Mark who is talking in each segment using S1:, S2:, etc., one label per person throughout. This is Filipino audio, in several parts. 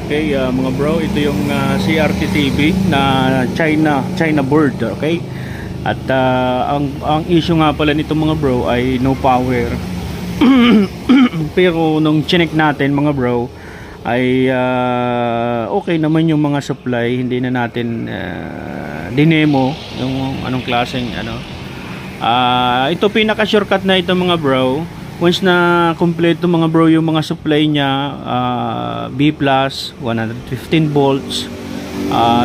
S1: Okay, mga bro, ito yung CRT TV na China board, okay? At ang issue nga pala nito mga bro ay no power. Pero nung chinek natin mga bro ay okay naman yung mga supply, hindi na natin dinemo yung anong klaseng ano. Ito pinaka shortcut na ito mga bro. Once na kompleto mga bro yung mga supply niya, B+, 115 volts,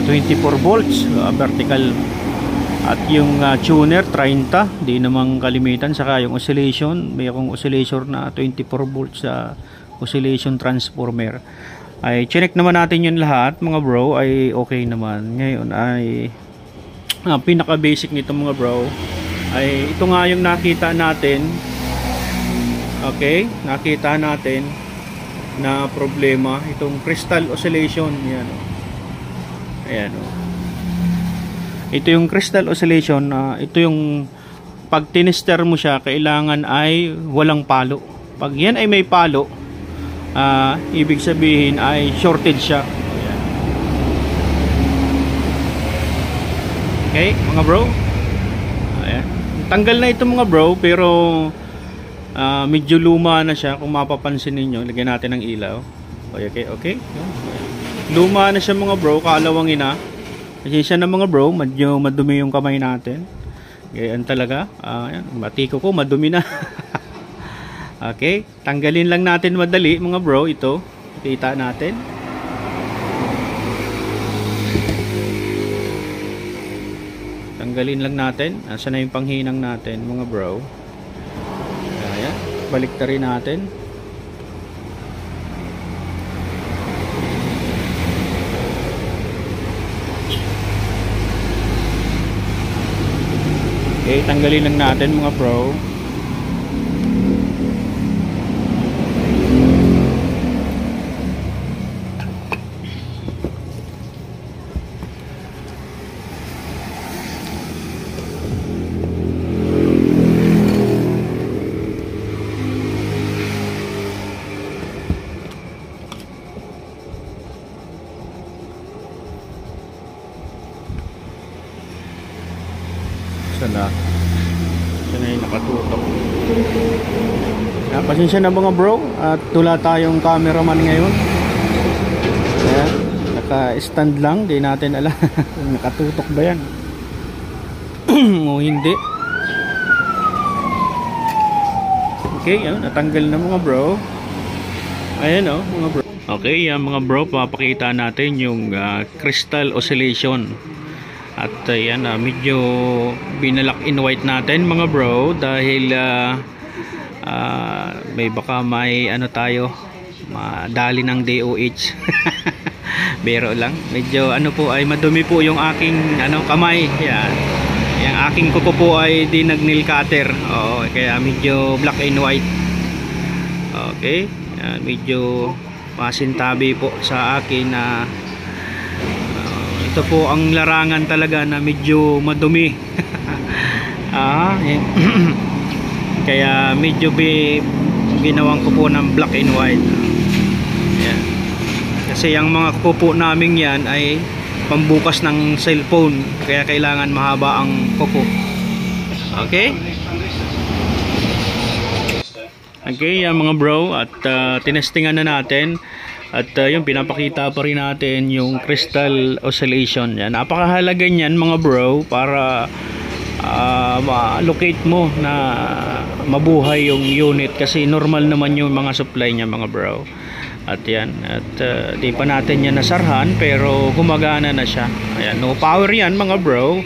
S1: 24 volts vertical, at yung tuner 30, di namang kalimitan, saka yung oscillation, may akong oscillator na 24 volts sa oscillation transformer. Ay check naman natin yun lahat mga bro, ay okay naman. Ngayon ay pinaka basic nito mga bro ay ito nga yung nakita natin. Okay, nakita natin na problema itong crystal oscillation. Yan, ayan, ito yung crystal oscillation. Ito yung pag tinester mo siya, kailangan ay walang palo. Pag yan ay may palo, ibig sabihin ay shorted siya. Ayan. Okay mga bro, ayan. Tanggal na ito mga bro, pero medyo luma na siya. Kung mapapansin ninyo, lagyan natin ng ilaw. Okay. Luma na siya mga bro, kalawangin na. Kasi siya na mga bro, medyo madumi yung kamay natin. Ganyan talaga. Ayan, matiko ko, madumi na. Okay, tanggalin lang natin madali mga bro. Ito, kita natin. Tanggalin lang natin. Asan na yung panghinang natin mga bro. Balik rin natin. Okay, tanggalin lang natin mga bro. Sana yung nakatutok. Pasensya na mga bro, at tula tayong cameraman ngayon. Ayan, naka-stand lang, di natin alam nakatutok ba yan o hindi. Okay, yun, natanggal na mga bro. Ayan mga bro. Okay, mga bro, papakita natin yung crystal oscillation. At yan, medyo binalak in white natin mga bro, dahil may ano tayo, madali ng DOH. Bero lang, medyo ano po ay madumi po yung aking kamay. Yan, yung aking kuko po ay di nag nail cutter. Oo, kaya medyo black and white. Okay, yan, medyo masintabi po sa akin na ito po ang larangan talaga na medyo madumi. Kaya medyo ginawang ko po ng black and white. Ayan. Kasi yung mga kuko namin yan ay pambukas ng cellphone, kaya kailangan mahaba ang kuko. Okay? Okay, mga bro, at tinestingan na natin. At yung pinapakita pa rin natin yung crystal oscillation. Yan, napakahalaga niyan mga bro, para ma-locate mo na mabuhay yung unit, kasi normal naman yung mga supply niya mga bro. At yan, at di pa natin yan nasarhan, pero gumagana na siya. Ayan, no power yan mga bro.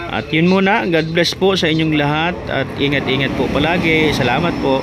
S1: At yun muna, God bless po sa inyong lahat, at ingat-ingat po palagi. Salamat po.